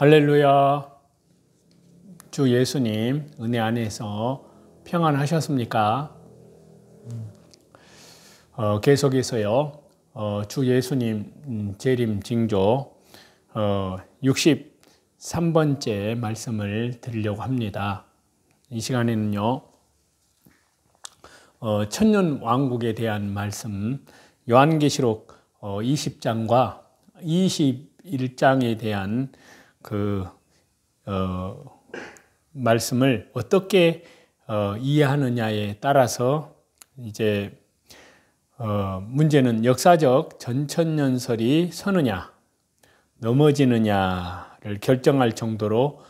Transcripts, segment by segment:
할렐루야. 주 예수님 은혜 안에서 평안하셨습니까? 계속해서요. 주 예수님 재림 징조 63번째 말씀을 드리려고 합니다. 이 시간에는요. 천년 왕국에 대한 말씀 요한계시록 20장과 21장에 대한 말씀을 어떻게 이해하느냐에 따라서 이제 문제는 역사적 전천년설이 서느냐 넘어지느냐를 결정할 정도로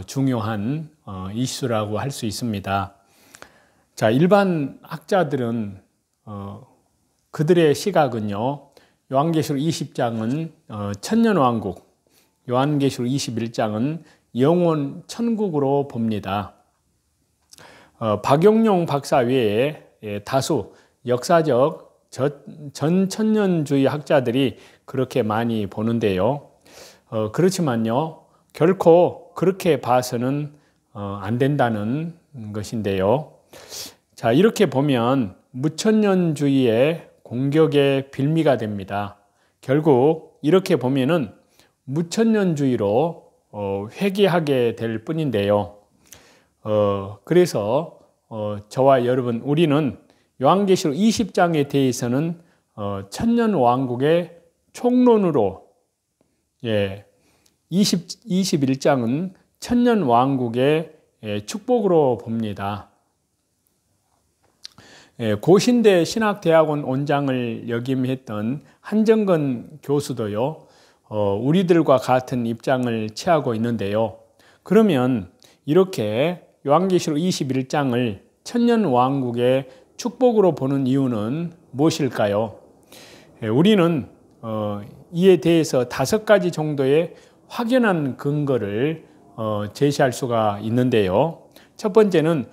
중요한 이슈라고 할 수 있습니다. 자, 일반 학자들은 그들의 시각은요. 요한계시록 20장은 천년왕국, 요한계시록 21장은 영원 천국으로 봅니다. 박용룡 박사 외에 다수 역사적 전천년주의 학자들이 그렇게 많이 보는데요. 그렇지만요. 결코 그렇게 봐서는 안 된다는 것인데요. 자, 이렇게 보면 무천년주의의 공격의 빌미가 됩니다. 결국 이렇게 보면은 무천년주의로 회귀하게 될 뿐인데요. 그래서 저와 여러분 우리는 요한계시록 20장에 대해서는 천년왕국의 총론으로 21장은 천년왕국의 축복으로 봅니다. 고신대 신학대학원 원장을 역임했던 한정근 교수도요. 우리들과 같은 입장을 취하고 있는데요. 그러면 이렇게 요한계시록 21장을 천년왕국의 축복으로 보는 이유는 무엇일까요? 우리는 이에 대해서 5가지 정도의 확연한 근거를 제시할 수가 있는데요. 첫 번째는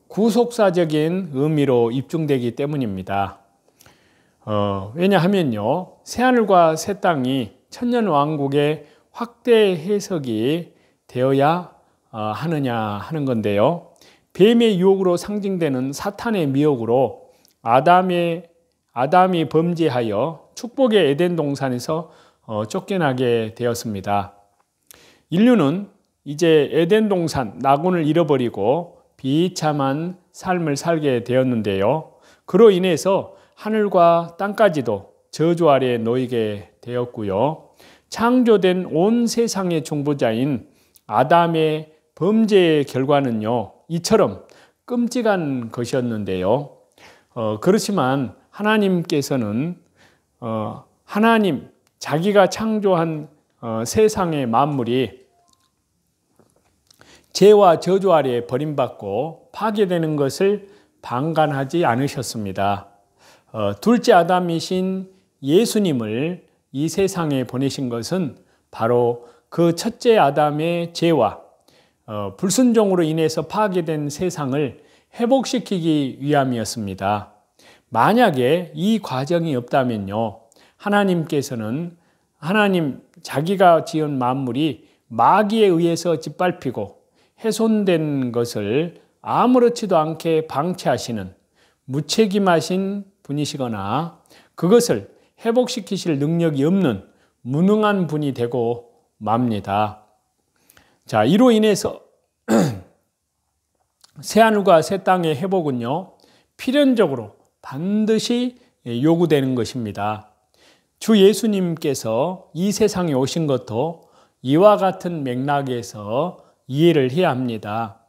구속사적인 의미로 입증되기 때문입니다. 왜냐하면요, 새하늘과 새 땅이 천년왕국의 확대 해석이 되어야 하느냐 하는 건데요. 뱀의 유혹으로 상징되는 사탄의 미혹으로 아담이 범죄하여 축복의 에덴 동산에서 쫓겨나게 되었습니다. 인류는 이제 에덴 동산 낙원을 잃어버리고 비참한 삶을 살게 되었는데요. 그로 인해서 하늘과 땅까지도 저주 아래 놓이게 되었고요. 창조된 온 세상의 중보자인 아담의 범죄의 결과는요, 이처럼 끔찍한 것이었는데요. 그렇지만 하나님께서는 하나님 자기가 창조한 세상의 만물이 죄와 저주 아래 버림받고 파괴되는 것을 방관하지 않으셨습니다. 둘째 아담이신 예수님을 이 세상에 보내신 것은 바로 그 첫째 아담의 죄와 불순종으로 인해서 파괴된 세상을 회복시키기 위함이었습니다. 만약에 이 과정이 없다면요, 하나님께서는 자기가 지은 만물이 마귀에 의해서 짓밟히고 훼손된 것을 아무렇지도 않게 방치하시는 무책임하신 분이시거나 그것을 회복시키실 능력이 없는 무능한 분이 되고 맙니다. 자, 이로 인해서 새하늘과 새 땅의 회복은요, 필연적으로 반드시 요구되는 것입니다. 주 예수님께서 이 세상에 오신 것도 이와 같은 맥락에서 이해를 해야 합니다.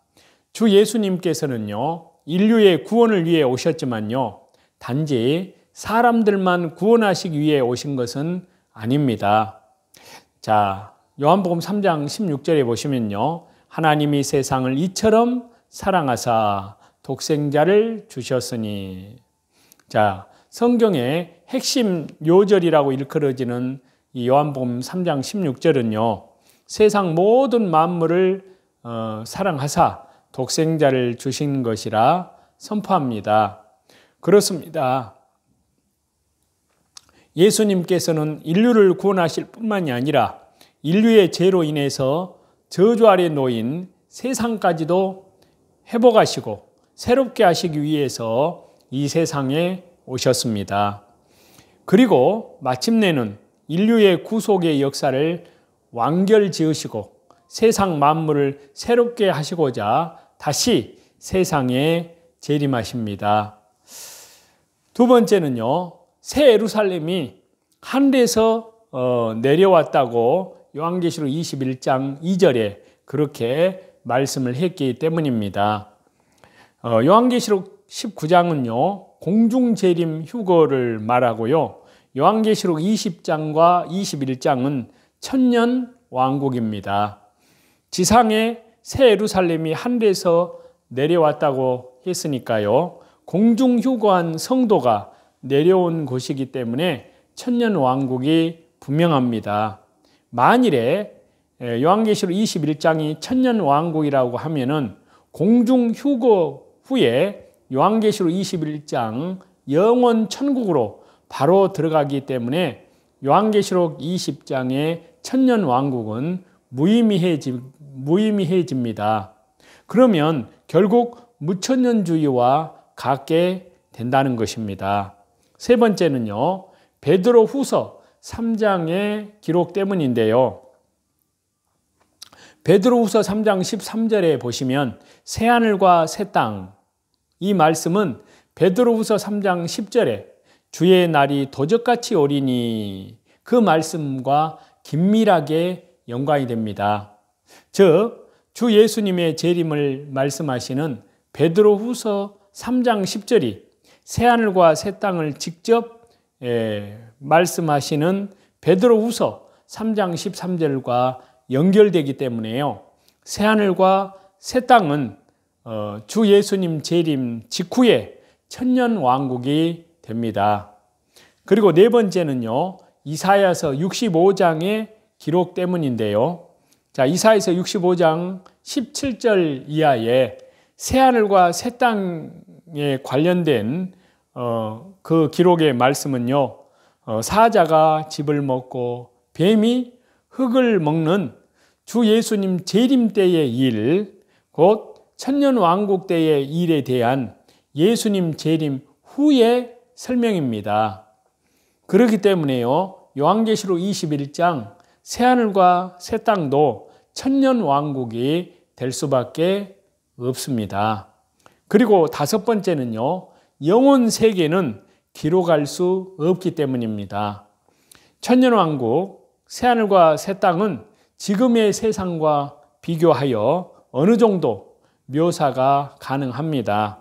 주 예수님께서는요, 인류의 구원을 위해 오셨지만요, 단지 사람들만 구원하시기 위해 오신 것은 아닙니다. 자, 요한복음 3장 16절에 보시면요, 하나님이 세상을 이처럼 사랑하사 독생자를 주셨으니. 자, 성경의 핵심 요절이라고 일컬어지는 이 요한복음 3장 16절은요, 세상 모든 만물을 사랑하사 독생자를 주신 것이라 선포합니다. 그렇습니다. 예수님께서는 인류를 구원하실 뿐만이 아니라 인류의 죄로 인해서 저주 아래 놓인 세상까지도 회복하시고 새롭게 하시기 위해서 이 세상에 오셨습니다. 그리고 마침내는 인류의 구속의 역사를 완결지으시고 세상 만물을 새롭게 하시고자 다시 세상에 재림하십니다. 두 번째는요, 새 예루살렘이 하늘에서 내려왔다고 요한계시록 21장 2절에 그렇게 말씀을 했기 때문입니다. 요한계시록 19장은요, 공중재림 휴거를 말하고요. 요한계시록 20장과 21장은 천년 왕국입니다. 지상에 새 예루살렘이 하늘에서 내려왔다고 했으니까요. 공중 휴거한 성도가 내려온 곳이기 때문에 천년 왕국이 분명합니다. 만일에 요한계시록 21장이 천년 왕국이라고 하면은 공중 휴거 후에 요한계시록 21장 영원 천국으로 바로 들어가기 때문에 요한계시록 20장의 천년 왕국은 무의미해집니다. 그러면 결국 무천년주의와 같게 된다는 것입니다. 세 번째는요, 베드로 후서 3장의 기록 때문인데요. 베드로 후서 3장 13절에 보시면 새하늘과 새 땅, 이 말씀은 베드로 후서 3장 10절에 주의 날이 도적같이 오리니 그 말씀과 긴밀하게 연관이 됩니다. 즉, 주 예수님의 재림을 말씀하시는 베드로 후서 3장 10절이 새하늘과 새 땅을 직접 말씀하시는 베드로 후서 3장 13절과 연결되기 때문에요. 새하늘과 새 땅은 주 예수님 재림 직후에 천년 왕국이 됩니다. 그리고 네 번째는요, 이사야서 65장의 기록 때문인데요. 자, 이사야서 65장 17절 이하에 새하늘과 새 땅에 관련된 그 기록의 말씀은요, 사자가 집을 먹고 뱀이 흙을 먹는 주 예수님 재림 때의 일, 곧 천년 왕국 때의 일에 대한 예수님 재림 후의 설명입니다. 그렇기 때문에요, 요한계시록 21장 새하늘과 새 땅도 천년 왕국이 될 수밖에 없습니다. 그리고 다섯 번째는요, 영혼 세계는 기록할 수 없기 때문입니다. 천년 왕국, 새하늘과 새 땅은 지금의 세상과 비교하여 어느 정도 묘사가 가능합니다.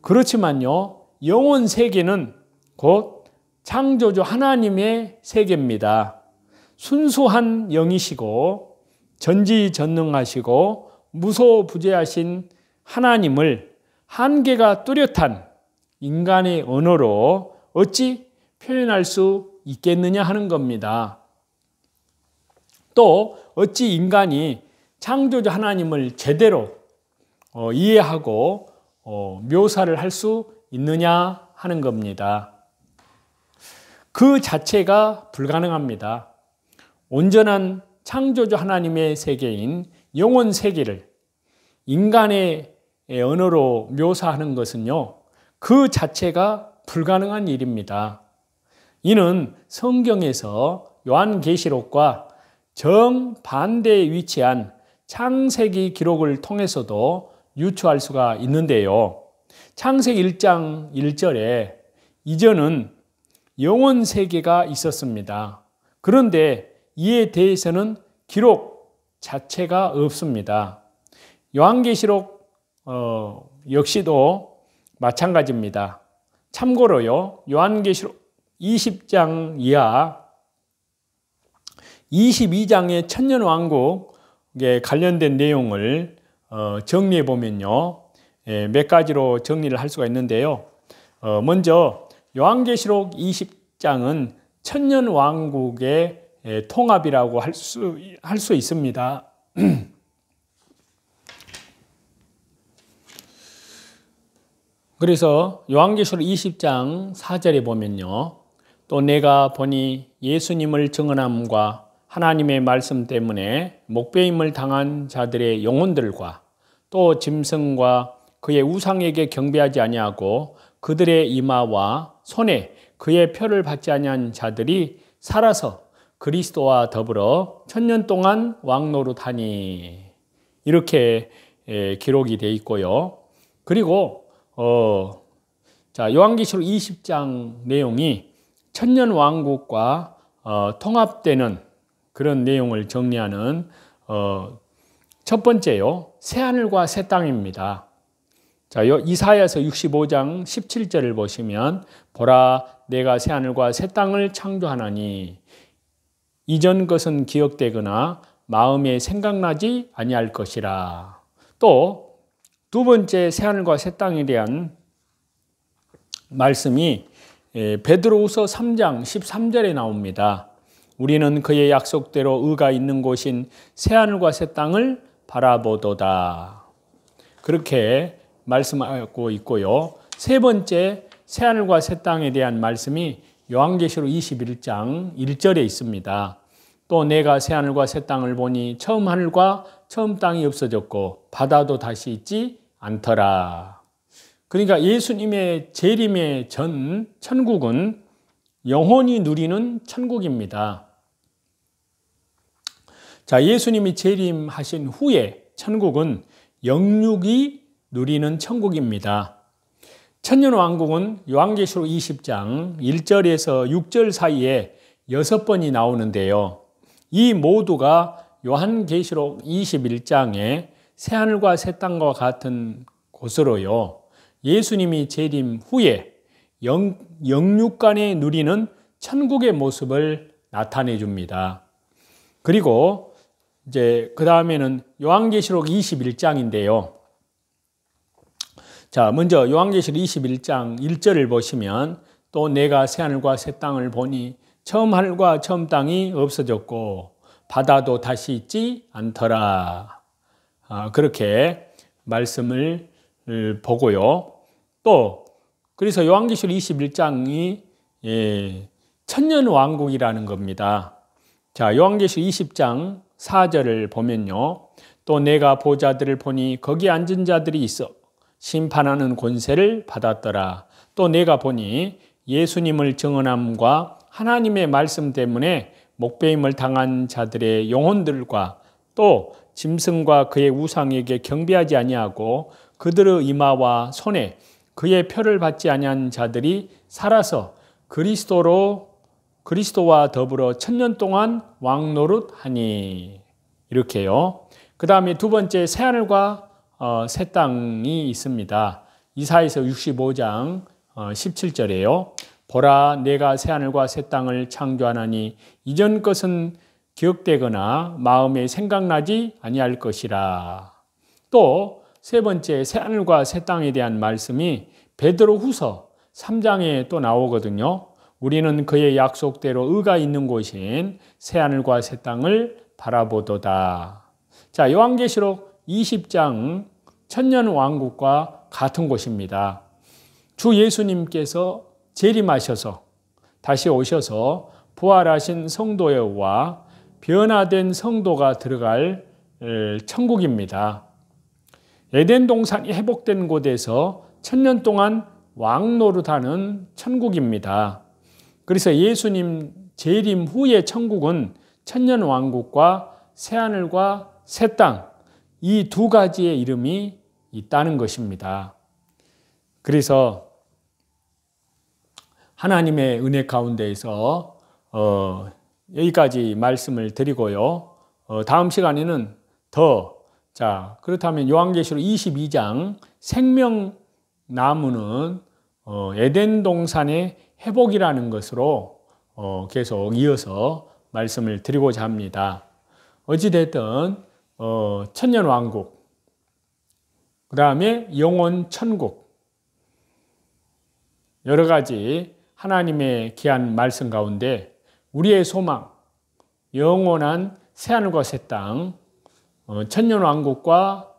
그렇지만요, 영혼 세계는 곧 창조주 하나님의 세계입니다. 순수한 영이시고 전지전능하시고 무소부재하신 하나님을 한계가 뚜렷한 인간의 언어로 어찌 표현할 수 있겠느냐 하는 겁니다. 또 어찌 인간이 창조주 하나님을 제대로 이해하고 묘사를 할 수 있느냐 하는 겁니다. 그 자체가 불가능합니다. 온전한 창조주 하나님의 세계인 영혼 세계를 인간의 언어로 묘사하는 것은요, 그 자체가 불가능한 일입니다. 이는 성경에서 요한계시록과 정반대에 위치한 창세기 기록을 통해서도 유추할 수가 있는데요. 창세기 1장 1절에 이전은 영혼 세계가 있었습니다. 그런데 이에 대해서는 기록 자체가 없습니다. 요한계시록 역시도 마찬가지입니다. 참고로요, 요한계시록 20장 이하 22장의 천년왕국에 관련된 내용을 정리해 보면요, 몇 가지로 정리를 할 수가 있는데요. 먼저 요한계시록 20장은 천년왕국의 통합이라고 할 수 있습니다. 그래서 요한계시록 20장 4절에 보면요, 또 내가 보니 예수님을 증언함과 하나님의 말씀 때문에 목배임을 당한 자들의 영혼들과 또 짐승과 그의 우상에게 경배하지 아니하고 그들의 이마와 손에 그의 표를 받지 아니한 자들이 살아서 그리스도와 더불어 천년 동안 왕노릇하니, 이렇게 기록이 되어 있고요. 그리고 요한계시록 20장 내용이 천년 왕국과 통합되는 그런 내용을 정리하는 첫 번째요, 새하늘과 새 땅입니다. 이사야서 65장 17절을 보시면 보라, 내가 새하늘과 새 땅을 창조하나니 이전 것은 기억되거나 마음에 생각나지 아니할 것이라. 또 두 번째 새하늘과 새 땅에 대한 말씀이 베드로후서 3장 13절에 나옵니다. 우리는 그의 약속대로 의가 있는 곳인 새하늘과 새 땅을 바라보도다. 그렇게 말씀하고 있고요. 세 번째 새하늘과 새 땅에 대한 말씀이 요한계시록 21장 1절에 있습니다. 또 내가 새하늘과 새 땅을 보니 처음 하늘과 처음 땅이 없어졌고 바다도 다시 있지 않더라. 그러니까 예수님의 재림의 전 천국은 영원히 누리는 천국입니다. 예수님이 재림하신 후에 천국은 영육이 누리는 천국입니다. 천년왕국은 요한계시록 20장 1절에서 6절 사이에 6번이 나오는데요. 이 모두가 요한계시록 21장에 새하늘과 새 땅과 같은 곳으로요, 예수님이 재림 후에 영육간에 누리는 천국의 모습을 나타내 줍니다. 그리고 그 다음에는 요한계시록 21장인데요. 먼저 요한계시록 21장 1절을 보시면 또 내가 새하늘과 새 땅을 보니 처음 하늘과 처음 땅이 없어졌고 바다도 다시 있지 않더라. 그렇게 말씀을 보고요. 또 그래서 요한계시록 21장이 천년왕국이라는 겁니다. 요한계시록 20장 4절을 보면요. 또 내가 보좌들을 보니 거기 앉은 자들이 있어 심판하는 권세를 받았더라. 또 내가 보니 예수님을 증언함과 하나님의 말씀 때문에 목배임을 당한 자들의 영혼들과 또 짐승과 그의 우상에게 경배하지 아니하고 그들의 이마와 손에 그의 표를 받지 아니한 자들이 살아서 그리스도와 더불어 천년 동안 왕노릇하니, 이렇게요. 그 다음에 두 번째 새하늘과 새 땅이 있습니다. 이사야서 65장 17절에요. 보라, 내가 새하늘과 새 땅을 창조하나니 이전 것은 기억되거나 마음에 생각나지 아니할 것이라. 또 세 번째 새하늘과 새 땅에 대한 말씀이 베드로후서 3장에 또 나오거든요. 우리는 그의 약속대로 의가 있는 곳인 새하늘과 새 땅을 바라보도다. 요한계시록 20장 천년왕국과 같은 곳입니다. 주 예수님께서 재림하셔서 다시 오셔서 부활하신 성도와 변화된 성도가 들어갈 천국입니다. 에덴 동산이 회복된 곳에서 천년 동안 왕노릇하는 천국입니다. 그래서 예수님 재림 후의 천국은 천년왕국과 새하늘과 새 땅, 이 두 가지의 이름이 있다는 것입니다. 그래서 하나님의 은혜 가운데에서 여기까지 말씀을 드리고요. 다음 시간에는 그렇다면 요한계시록 22장 생명나무는 에덴 동산의 회복이라는 것으로 계속 이어서 말씀을 드리고자 합니다. 어찌됐든 천년왕국, 그 다음에 영원 천국, 여러 가지 하나님의 귀한 말씀 가운데 우리의 소망, 영원한 새하늘과 새 땅, 천년왕국과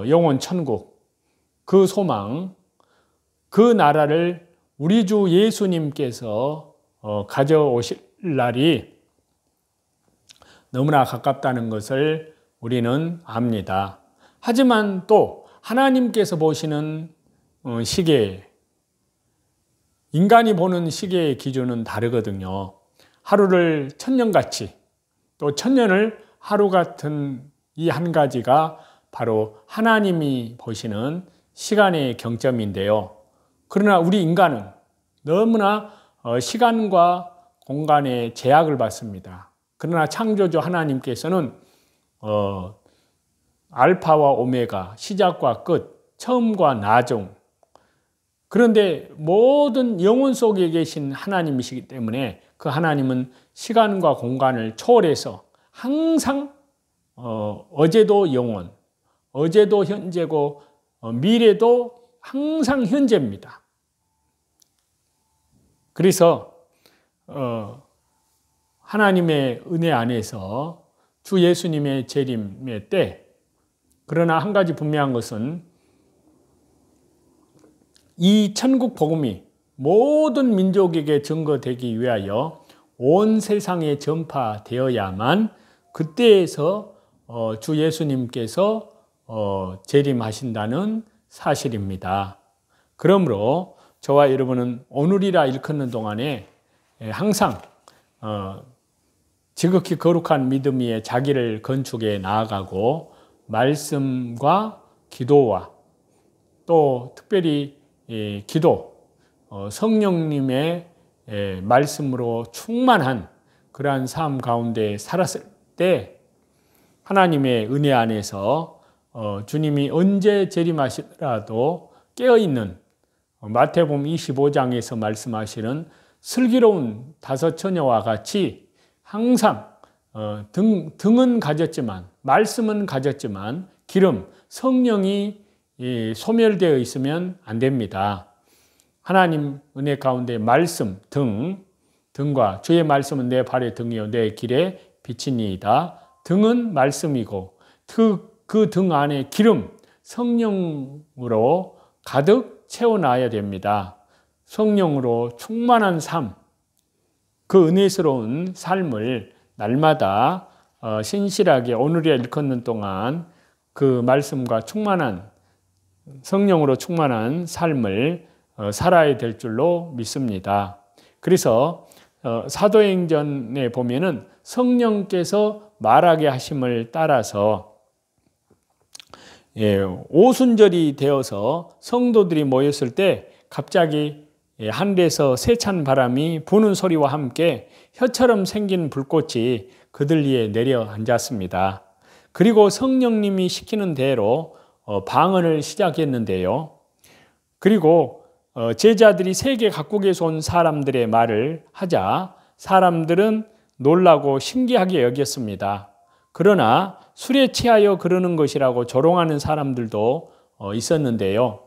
영원 천국, 그 소망, 그 나라를 우리 주 예수님께서 가져오실 날이 너무나 가깝다는 것을 우리는 압니다. 하지만 또 하나님께서 보시는 시계, 인간이 보는 시계의 기준은 다르거든요. 하루를 천년같이, 또 천년을 하루 같은 이 한 가지가 바로 하나님이 보시는 시간의 경점인데요. 그러나 우리 인간은 너무나 시간과 공간의 제약을 받습니다. 그러나 창조주 하나님께서는 알파와 오메가, 시작과 끝, 처음과 나중, 그런데 모든 영혼 속에 계신 하나님이시기 때문에 그 하나님은 시간과 공간을 초월해서 항상 어제도 영원, 어제도 현재고 미래도 항상 현재입니다. 그래서 하나님의 은혜 안에서 주 예수님의 재림의 때, 그러나 한 가지 분명한 것은 이 천국 복음이 모든 민족에게 증거되기 위하여 온 세상에 전파되어야만 그때에서 주 예수님께서 재림하신다는 사실입니다. 그러므로 저와 여러분은 오늘이라 일컫는 동안에 항상 지극히 거룩한 믿음 위에 자기를 건축해 나아가고 말씀과 기도와 또 특별히 기도, 성령님의 말씀으로 충만한 그러한 삶 가운데 살았을 때 하나님의 은혜 안에서 주님이 언제 재림하시더라도 깨어있는 마태복음 25장에서 말씀하시는 슬기로운 다섯 처녀와 같이 항상 등은 가졌지만, 말씀은 가졌지만 기름, 성령이 소멸되어 있으면 안 됩니다. 하나님 은혜 가운데 말씀, 등과 주의 말씀은 내 발의 등이요 내 길에 빛이니이다. 등은 말씀이고 그 등 안에 기름, 성령으로 가득 채워놔야 됩니다. 성령으로 충만한 삶, 그 은혜스러운 삶을 날마다 신실하게 오늘에 일컫는 동안 그 말씀과 충만한 성령으로 충만한 삶을 살아야 될 줄로 믿습니다. 그래서 사도행전에 보면은 성령께서 말하게 하심을 따라서 오순절이 되어서 성도들이 모였을 때 갑자기 하늘에서 세찬 바람이 부는 소리와 함께 혀처럼 생긴 불꽃이 그들 위에 내려 앉았습니다. 그리고 성령님이 시키는 대로 방언을 시작했는데요. 그리고 제자들이 세계 각국에서 온 사람들의 말을 하자 사람들은 놀라고 신기하게 여겼습니다. 그러나 술에 취하여 그러는 것이라고 조롱하는 사람들도 있었는데요.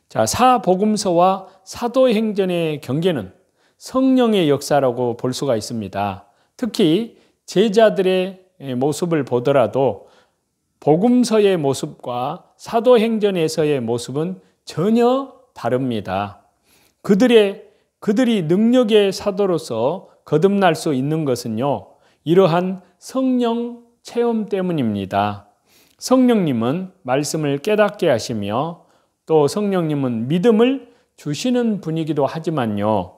자, 사복음서와 사도행전의 경계는 성령의 역사라고 볼 수가 있습니다. 특히 제자들의 모습을 보더라도 복음서의 모습과 사도행전에서의 모습은 전혀 다릅니다. 그들이 능력의 사도로서 거듭날 수 있는 것은요, 이러한 성령 체험 때문입니다. 성령님은 말씀을 깨닫게 하시며 또 성령님은 믿음을 주시는 분이기도 하지만요,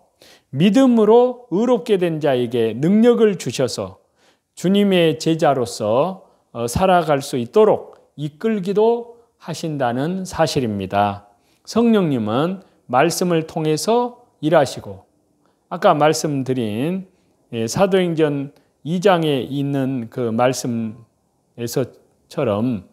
믿음으로 의롭게 된 자에게 능력을 주셔서 주님의 제자로서 살아갈 수 있도록 이끌기도 하신다는 사실입니다. 성령님은 말씀을 통해서 일하시고, 아까 말씀드린 사도행전 2장에 있는 그 말씀에서처럼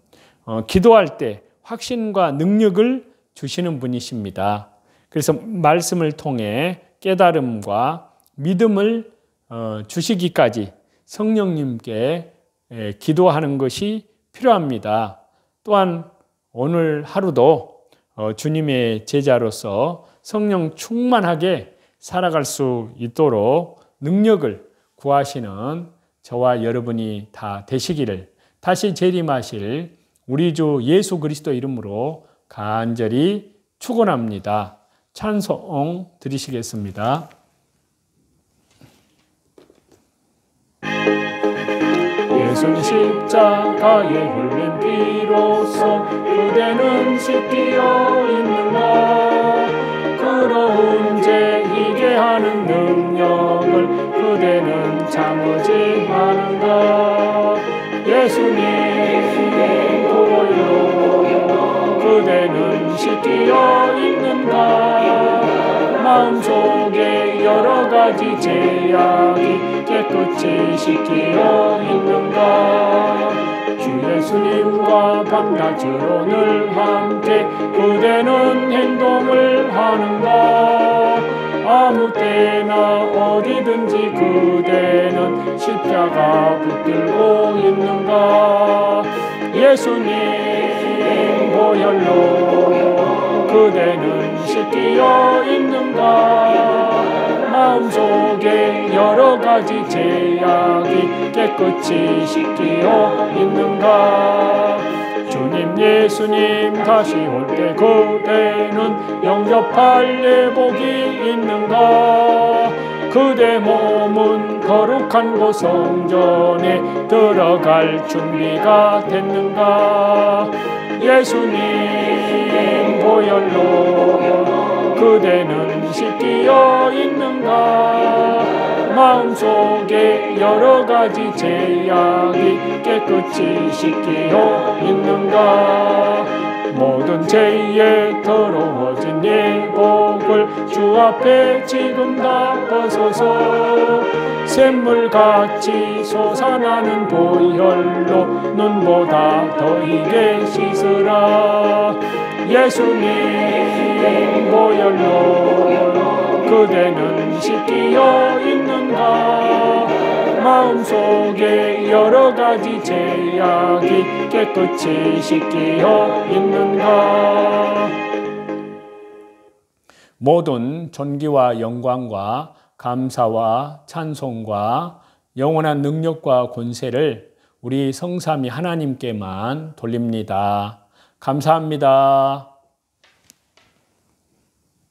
기도할 때 확신과 능력을 주시는 분이십니다. 그래서 말씀을 통해 깨달음과 믿음을 주시기까지 성령님께 기도하는 것이 필요합니다. 또한 오늘 하루도 주님의 제자로서 성령 충만하게 살아갈 수 있도록 능력을 구하시는 저와 여러분이 다 되시기를 다시 재림하실 우리 주 예수 그리스도 이름으로 간절히 축원합니다. 찬송 드리시겠습니다. 무슨 십자가에 흘린 피로써 그대는 씻기어 있는가? 그러운 죄 이게 하는 능력을 그대는 참으지 않은가? 예수님 보혈로 그대는 씻기어 있는가? 마음속에 여러 가지 죄악이 깨끗이 씻기어 있는가? 주 예수님과 밤낮으로 늘 함께 그대는 행동을 하는가? 아무 때나 어디든지 그대는 십자가 붙들고 있는가? 예수님 보혈로 그대는 씻기어 있는가? 마음속에 여러 가지 죄악이 깨끗이 씻기어 있는가? 주님 예수님 다시 올 때 그대는 영접할 예복이 있는가? 그대 몸은 거룩한 곳 성전에 들어갈 준비가 됐는가? 예수님 보혈로 그대는 씻기어 있는가? 마음속에 여러 가지 죄악이 깨끗이 씻기어 있는가? 모든 죄에 더러워진 예복을 주 앞에 지금 다 벗어서 샘물같이 솟아나는 보혈로 눈보다 더 이게 씻으라. 예수님 보혈로 그대는 씻기어 있는가? 마음속에 여러 가지 죄악이 깨끗이 씻기어 있는가? 모든 존귀와 영광과 감사와 찬송과 영원한 능력과 권세를 우리 성삼위 하나님께만 돌립니다. 감사합니다.